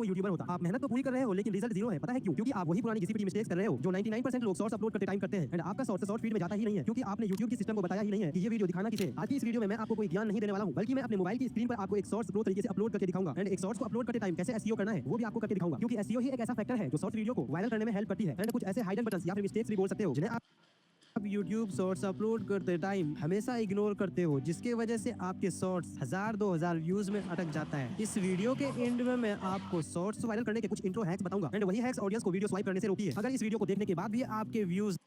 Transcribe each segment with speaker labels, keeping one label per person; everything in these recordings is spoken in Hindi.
Speaker 1: कोई यूट्यूबर होता। आप मेहनत तो पूरी कर रहे हो लेकिन रिजल्ट जीरो है। पता है क्यों? क्योंकि आप वही पुरानी घिसी-पिटी मिस्टेक्स कर रहे हो जो 99% लोग शॉर्ट्स अपलोड करते टाइम करते हैं एंड आपका शॉर्ट फीड में जाता ही नहीं है क्योंकि आपने YouTube की सिस्टम को बताया ही नहीं है कि ये वीडियो दिखाना किसे। आज की इस वीडियो में मैं आपको कोई ज्ञान नहीं देने वाला हूं बल्कि मैं अपने मोबाइल की स्क्रीन पर आपको एक शॉर्ट्स प्रो तरीके से अपलोड करके दिखाऊंगा एंड एक शॉर्ट्स को अपलोड करते टाइम कैसे एसईओ करना है वो भी आपको करके दिखाऊंगा क्योंकि एसईओ ही एक ऐसा फैक्टर है जो शॉर्ट्स वीडियो को वायरल करने में हेल्प करती है एंड कुछ ऐसे हाइडन बटन्स या फिर मिस्टेक्स भी बोल सकते हो जिन्हें आप YouTube शॉर्ट्स अपलोड करते टाइम हमेशा इग्नोर करते हो जिसके वजह से आपके शॉर्ट्स 1000-2000 व्यूज में अटक जाता है। इस वीडियो के एंड में मैं आपको शॉर्ट्स वायरल करने के कुछ इंट्रो हैक्स बताऊंगा एंड वही हैक्स ऑडियंस को वीडियो स्वाइप करने से रोकी है। अगर इस वीडियो को देखने के बाद भी आपके व्यूज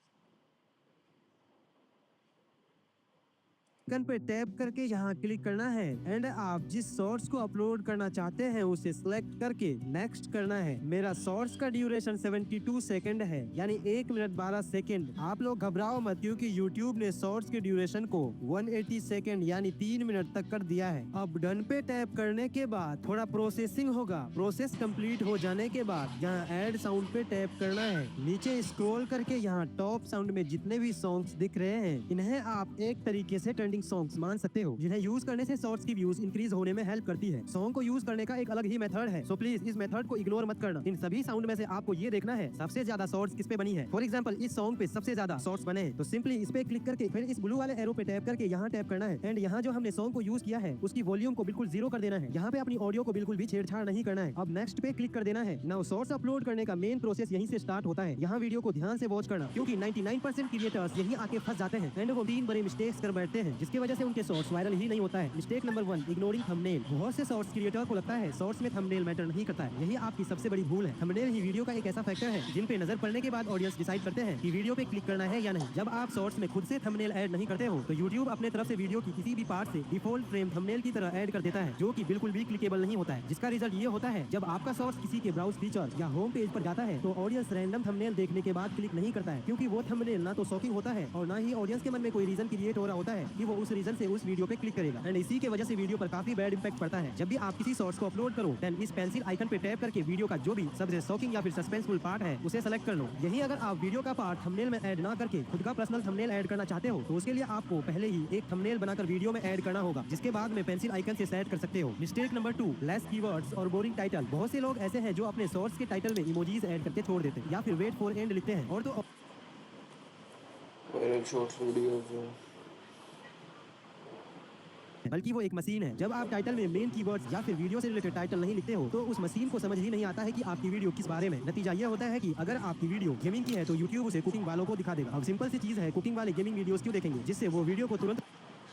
Speaker 1: आइकन पे टैप करके यहाँ क्लिक करना है एंड आप जिस शॉर्ट्स को अपलोड करना चाहते हैं उसे सिलेक्ट करके नेक्स्ट करना है। मेरा शॉर्ट्स का ड्यूरेशन 72 सेकंड है यानी 1 मिनट 12 सेकंड। आप लोग घबराओ मत क्योंकि YouTube ने शॉर्ट्स के ड्यूरेशन को 180 सेकंड यानी 3 मिनट तक कर दिया है। अब डन पे टैप करने के बाद थोड़ा प्रोसेसिंग होगा। प्रोसेस कंप्लीट हो जाने के बाद यहाँ ऐड साउंड पे टैप करना है। नीचे स्क्रॉल करके यहाँ टॉप साउंड में जितने भी सॉन्ग्स दिख रहे हैं इन्हें आप एक तरीके से सॉन्ग्स मान सकते हो जिन्हें यूज करने से शॉर्ट्स की व्यूज इंक्रीज होने में हेल्प करती है। सॉन्ग को यूज करने का एक अलग ही मेथड है सो प्लीज इस मेथड को इग्नोर मत करना। इन सभी साउंड में से आपको ये देखना है सबसे ज्यादा शॉर्ट्स किस पे बनी है। फॉर एग्जांपल इस सॉन्ग पे सबसे ज्यादा शॉर्ट्स बने हैं तो सिंपली इस पे क्लिक करके फिर इस ब्लू वाले एरो पे टैप करके यहाँ टैप करना है एंड यहाँ जो हमने सॉन्ग को यूज किया है उसकी वॉल्यूम को बिल्कुल 0 कर देना है। यहाँ पे अपनी ऑडियो को बिल्कुल भी छेड़छाड़ नहीं करना है। अब नेक्स्ट पे क्लिक कर देना है। नाउ शॉर्ट्स अपलोड करने का मेन प्रोसेस यहीं से स्टार्ट होता है। यहाँ वीडियो को ध्यान से वॉच करना क्योंकि 99% क्रिएटर्स यहीं आके फंस जाते हैं एंड वो 3 बड़े मिस्टेक्स कर बैठते हैं जिसकी वजह से उनके शॉर्ट्स वायरल ही नहीं होता है। Mistake number 1 ignoring thumbnail. बहुत से शॉर्ट्स क्रिएटर को लगता है शॉर्ट्स में थंबनेल मैटर नहीं करता है। यही आपकी सबसे बड़ी भूल है। थंबनेल ही वीडियो का एक ऐसा फैक्टर है जिन पे नजर पड़ने के बाद ऑडियंस डिसाइड करते हैं कि वीडियो पे क्लिक करना है या नहीं। जब आप शॉर्ट्स में खुद से थंबनेल ऐड नहीं करते हो तो YouTube अपने तरफ से वीडियो की किसी भी पार्ट से डिफॉल्ट फ्रेम थंबनेल की तरह ऐड कर देता है जो कि बिल्कुल भी क्लिकेबल नहीं होता है। जिसका रिजल्ट ये होता है जब आपका शॉर्ट्स किसी के ब्राउज फीचर या होम पेज पर जाता है तो ऑडियंस रैंडम थंबनेल देखने के बाद क्लिक नहीं करता है क्योंकि वो थंबनेल ना तो शॉकिंग होता है और ना ही ऑडियंस के मन में कोई रीजन क्रिएट हो रहा होता है कि वो उस रीजन से उस वीडियो पे क्लिक करेगा एंड इसी के वजह से वीडियो पर काफी बैड इंपैक्ट पड़ता है। जब भी आप किसी शॉर्ट्स को अपलोड करो देन इस पेंसिल आइकन पे टैप करके वीडियो का जो भी सबसे शॉकिंग या फिर सस्पेंसफुल पार्ट है उसे सेलेक्ट कर लो। यही अगर आप वीडियो का पार्ट थंबनेल में ऐड ना करके खुद का पर्सनल थंबनेल ऐड करना चाहते हो तो उसके लिए आपको पहले ही एक थंबनेल बनाकर वीडियो में ऐड करना होगा जिसके बाद में पेंसिल आइकन से सेट कर सकते हो। मिस्टेक नंबर 2 लेस कीवर्ड्स और बोरिंग टाइटल। बहुत से लोग ऐसे हैं जो अपने शॉर्ट्स के टाइटल में इमोजीज ऐड करके छोड़ देते हैं या फिर वेट फॉर एंड लिखते हैं और तो बल्कि वो एक मशीन है। जब आप टाइटल में मेन कीवर्ड्स या फिर वीडियो से रिलेटेड टाइटल नहीं लिखते हो तो उस मशीन को समझ ही नहीं आता है कि आपकी वीडियो किस बारे में। नतीजा ये होता है कि अगर आपकी वीडियो गेमिंग की है तो YouTube उसे कुकिंग वालों को दिखा देगा। अब सिंपल सी चीज है, कुकिंग वाले गेमिंग वीडियोस क्यों देखेंगे? जिससे वो वीडियो को तुरंत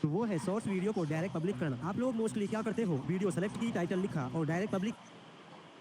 Speaker 1: वो है शॉर्ट्स वीडियो को डायरेक्ट पब्लिक करना। आप लोग मोस्टली क्या करते हो, वीडियो सेलेक्ट की, टाइटल लिखा और डायरेक्ट पब्लिक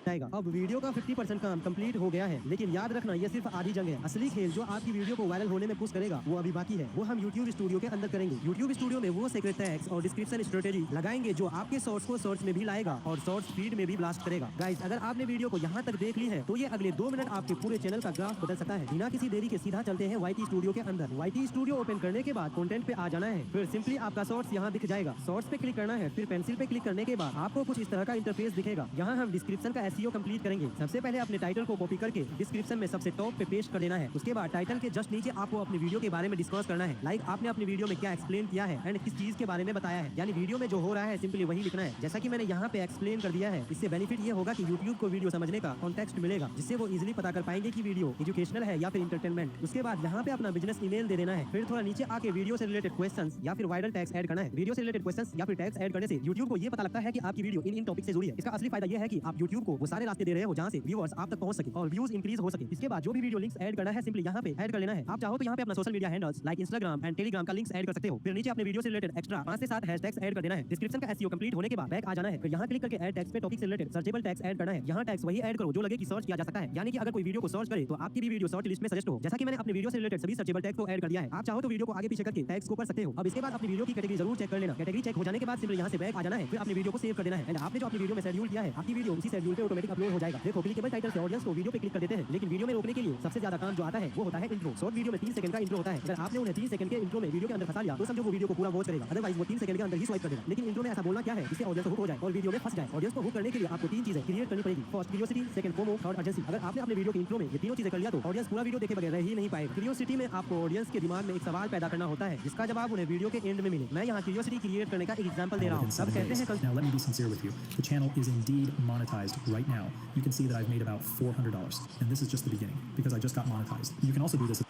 Speaker 1: जाएगा। अब वीडियो का 50% काम कंप्लीट हो गया है लेकिन याद रखना ये सिर्फ आधी जंग है। असली खेल जो आपकी वीडियो को वायरल होने में पुश करेगा वो अभी बाकी है। वो हम YouTube स्टूडियो के अंदर करेंगे। YouTube स्टूडियो में वो सीक्रेट टैग्स और डिस्क्रिप्शन स्ट्रेटेजी लगाएंगे जो आपके शॉर्ट्स को सर्च में भी लाएगा और शॉर्ट्स फीड में भी ब्लास्ट करेगा। गाइस अगर आपने वीडियो को यहाँ तक देख ली है तो ये अगले 2 मिनट आपके पूरे चैनल का ग्राफ बदल सकता है। बिना किसी देरी के सीधा चलते हैं YT स्टूडियो के अंदर। YT स्टूडियो ओपन करने के बाद कंटेंट पे आ जाना है। फिर सिंपली आपका शॉर्ट्स यहाँ दिख जाएगा। शॉर्ट्स पे क्लिक करना है। फिर पेंसिल पे क्लिक करने के बाद आपको कुछ इस तरह का इंटरफेस दिखेगा। यहाँ हम डिस्क्रिप्शन का SEO कंप्लीट करेंगे। सबसे पहले अपने टाइटल को कॉपी करके डिस्क्रिप्शन में सबसे टॉप पे पेस्ट कर देना है। उसके बाद टाइटल के जस्ट नीचे आपको अपनी वीडियो के बारे में डिस्कस करना है। लाइक आपने अपनी वीडियो में क्या एक्सप्लेन किया है एंड किस चीज के बारे में बताया है, यानी वीडियो में जो हो रहा है सिंपली वही लिखना है जैसा कि मैंने यहाँ पे एक्सप्लेन कर दिया है। इससे बेनिफिट ये होगा कि YouTube को वीडियो समझने का कॉन्टेक्स्ट मिलेगा जिससे वो इजिली पता कर पाएंगे कि वीडियो एजुकेशनल है या फिर इंटरटेनमेंट। उसके बाद यहाँ पे अपना बिजनेस ईमेल दे देना है। फिर थोड़ा नीचे आके वीडियो से रिलेटेड क्वेश्चंस या फिर वायरल टैग्स ऐड करना है। वीडियो से रिलेटेड क्वेश्चंस या फिर टैग्स ऐड करने से YouTube को ये पता लगता है कि आपकी वीडियो इन टॉपिक से जुड़ी है। इसका असली फायदा ये है कि आप YouTube को वो सारे रास्ते दे रहे हो जहाँ से व्यूअर्स आप तक पहुंच सके और व्यूज इंक्रीज हो सके। इसके बाद जो भी वीडियो लिंक्स ऐड करना है सिंपली यहाँ पे ऐड कर लेना है। आप चाहो तो यहाँ पे अपना social media handles like Instagram and Telegram का लिंक्स ऐड कर सकते हो। फिर नीचे अपने वीडियो से रिलेटेड एक्स्ट्रा 5 से 7 हैशटैग्स ऐड कर देना है। डिस्क्रिप्शन का SEO कंप्लीट होने के बाद बैक आ जाना है। फिर यहाँ क्लिक करके ऐड टैग्स पे टॉपिक से रिलेटेड सर्चेबल टैग्स ऐड करना है। यहाँ टैग्स वही ऐड करो जो लगे कि सर्च किया जा सकता है, यानी कि अगर कोई वीडियो को सर्च करे तो आपकी भी वीडियो सर्च लिस्ट में सजेस्ट हो। जैसा कि मैंने अपने वीडियो से रिलेटेड सभी सर्चेबल टैग्स को ऐड कर दिया है। आप चाहो तो वीडियो को आगे पीछे करके टैग्स को कर सकते हो। अब इसके बाद अपनी वीडियो की कैटेगरी जरूर चेक कर लेना। कैटेगरी चेक हो जाने के बाद सिंपली यहाँ से बैक आ जाना है। फिर अपनी वीडियो को सेव कर देना है एंड आपने जो अपनी वीडियो में शेड्यूल किया है आपकी वीडियो उसी शेड्यूल पे ऑटोमेटिक अपलोड हो जाएगा। देखो क्लिकेबल टाइटल से ऑडियंस को वीडियो पे क्लिक कर देते हैं लेकिन वीडियो में रोकने के लिए सबसे ज्यादा काम जो आता है वो होता है इंट्रो। शॉर्ट वीडियो में 3 सेकंड का इंट्रो होता है। अगर आपने उन्हें 3 सेकंड के इंट्रो में वीडियो के अंदर फंसा लिया तो समझो वो वीडियो को पूरा वॉच करेगा, अदरवाइज वो 3 सेकंड के अंदर ही स्वाइप कर देगा। लेकिन इंट्रो में ऐसा बोलना क्या है जिससे ऑडियंस हुक हो जाए और वीडियो में फंस जाए। ऑडियंस को हुक करने के लिए आपको 3 चीजें क्रिएट करनी पड़ेगी। First curiosity, second FOMO, third urgency. अगर आपने अपने वीडियो के इंट्रो में ये तीनों चीजें कर लिया तो ऑडियंस पूरा वीडियो देखे बगैर रह ही नहीं पाएगा। क्यूरियोसिटी में आपको ऑडियंस के दिमाग में एक सवाल पैदा करना होता है जिसका जवाब उन्हें वीडियो के एंड में मिले। मैं यहाँ क्यूरियोसिटी क्रिएट करने का एक एग्जांपल दे रहा हूँ। अब कहते हैं
Speaker 2: Now let me be sincere with you. The channel is indeed monetized right right now, you can see that I've made about $400. And this is just the beginning because I just got monetized. You can also do this.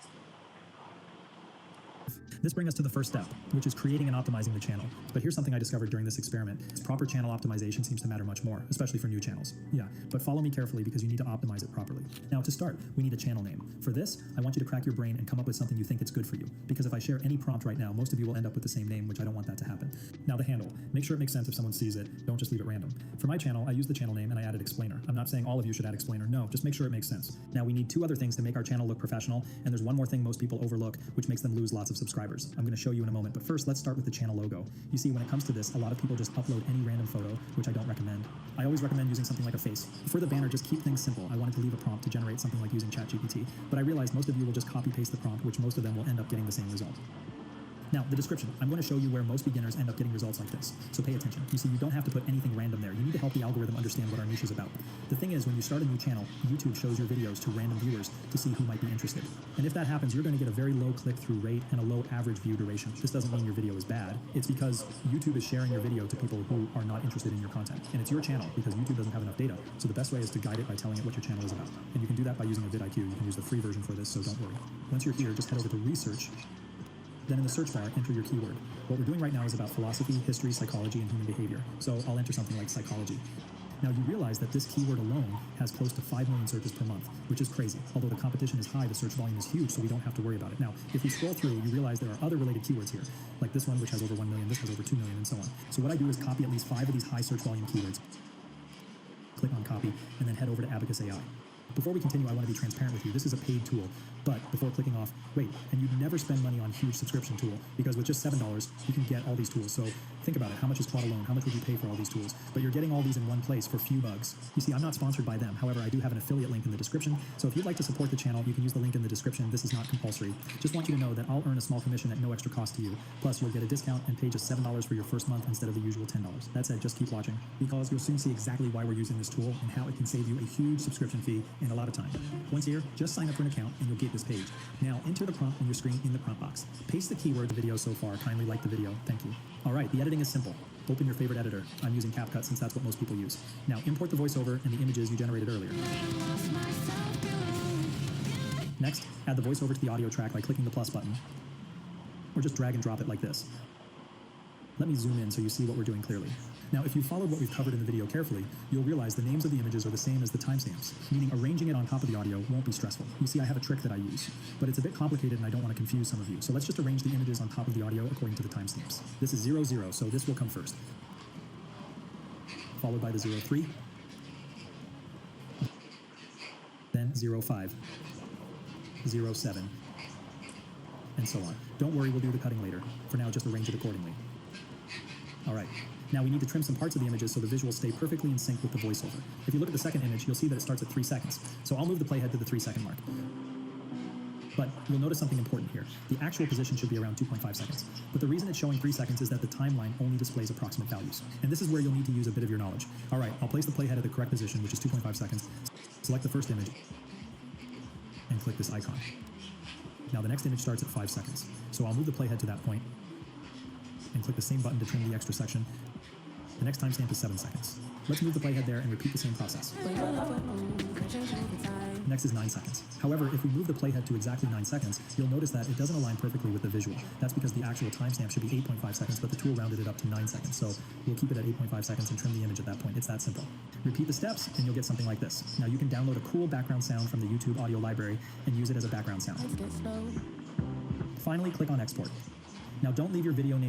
Speaker 2: This brings us to the first step, which is creating and optimizing the channel. But here's something I discovered during this experiment. Proper channel optimization seems to matter much more, especially for new channels. Yeah, but follow me carefully because you need to optimize it properly. Now to start, we need a channel name. For this, I want you to crack your brain and come up with something you think it's good for you. Because if I share any prompt right now, most of you will end up with the same name, which I don't want that to happen. Now the handle. Make sure it makes sense if someone sees it. Don't just leave it random. For my channel, I used the channel name and I added explainer. I'm not saying all of you should add explainer. No, just make sure it makes sense. Now we need two other things to make our channel look professional, and there's one more thing most people overlook, which makes them lose lots of subscribers. I'm going to show you in a moment, but first let's start with the channel logo. You see, when it comes to this, a lot of people just upload any random photo, which I don't recommend. I always recommend using something like a face. For the banner, just keep things simple. I wanted to leave a prompt to generate something like using ChatGPT, but I realized most of you will just copy paste the prompt, which most of them will end up getting the same result. Now, the description. I'm going to show you where most beginners end up getting results like this. So pay attention. You see, you don't have to put anything random there. You need to help the algorithm understand what our niche is about. The thing is, when you start a new channel, YouTube shows your videos to random viewers to see who might be interested. And if that happens, you're going to get a very low click-through rate and a low average view duration. This doesn't mean your video is bad. It's because YouTube is sharing your video to people who are not interested in your content. And it's your channel because YouTube doesn't have enough data. So the best way is to guide it by telling it what your channel is about. And you can do that by using a vidIQ. You can use the free version for this, so don't worry. Once you're here, just head over to research. Then in the search bar, enter your keyword. What we're doing right now is about philosophy, history, psychology, and human behavior. So I'll enter something like psychology. Now you realize that this keyword alone has close to 5 million searches per month, which is crazy. Although the competition is high, the search volume is huge, so we don't have to worry about it. Now, if we scroll through, you realize there are other related keywords here, like this one, which has over 1 million, this has over 2 million, and so on. So what I do is copy at least 5 of these high search volume keywords, click on copy, and then head over to Abacus AI. Before we continue, I want to be transparent with you. This is a paid tool, but before clicking off, wait, and you'd never spend money on a huge subscription tool because with just $7, you can get all these tools. So think about it. How much is Claude alone? How much would you pay for all these tools? But you're getting all these in one place for few bucks. You see, I'm not sponsored by them. However, I do have an affiliate link in the description. So if you'd like to support the channel, you can use the link in the description. This is not compulsory. Just want you to know that I'll earn a small commission at no extra cost to you. Plus, you'll get a discount and pay just $7 for your first month instead of the usual $10. That said, just keep watching because you'll soon see exactly why we're using this tool and how it can save you a huge subscription fee and a lot of time. Once here, just sign up for an account and you'll get this page. Now, enter the prompt on your screen in the prompt box. Paste the keyword video so far. Kindly like the video. Thank you. All right, the editing is simple. Open your favorite editor. I'm using CapCut since that's what most people use. Now, import the voiceover and the images you generated earlier. Next, add the voiceover to the audio track by clicking the plus button. Or just drag and drop it like this. Let me zoom in so you see what we're doing clearly. Now, if you followed what we've covered in the video carefully, you'll realize the names of the images are the same as the timestamps, meaning arranging it on top of the audio won't be stressful. You see, I have a trick that I use, but it's a bit complicated and I don't want to confuse some of you. So let's just arrange the images on top of the audio according to the timestamps. This is 00, so this will come first, followed by the 03, then 05, 07, and so on. Don't worry, we'll do the cutting later. For now, just arrange it accordingly. All right. Now we need to trim some parts of the images so the visuals stay perfectly in sync with the voiceover. If you look at the second image, you'll see that it starts at 3 seconds. So I'll move the playhead to the 3-second mark. But you'll notice something important here. The actual position should be around 2.5 seconds. But the reason it's showing 3 seconds is that the timeline only displays approximate values. And this is where you'll need to use a bit of your knowledge. All right, I'll place the playhead at the correct position, which is 2.5 seconds. Select the first image and click this icon. Now the next image starts at 5 seconds. So I'll move the playhead to that point and click the same button to trim the extra section. The next timestamp is 7 seconds. Let's move the playhead there and repeat the same process. Next is 9 seconds. However, if we move the playhead to exactly 9 seconds, you'll notice that it doesn't align perfectly with the visual. That's because the actual timestamp should be 8.5 seconds, but the tool rounded it up to 9 seconds. So we'll keep it at 8.5 seconds and trim the image at that point. It's that simple. Repeat the steps and you'll get something like this. Now you can download a cool background sound from the YouTube audio library and use it as a background sound. Finally, click on export. Now don't leave your video name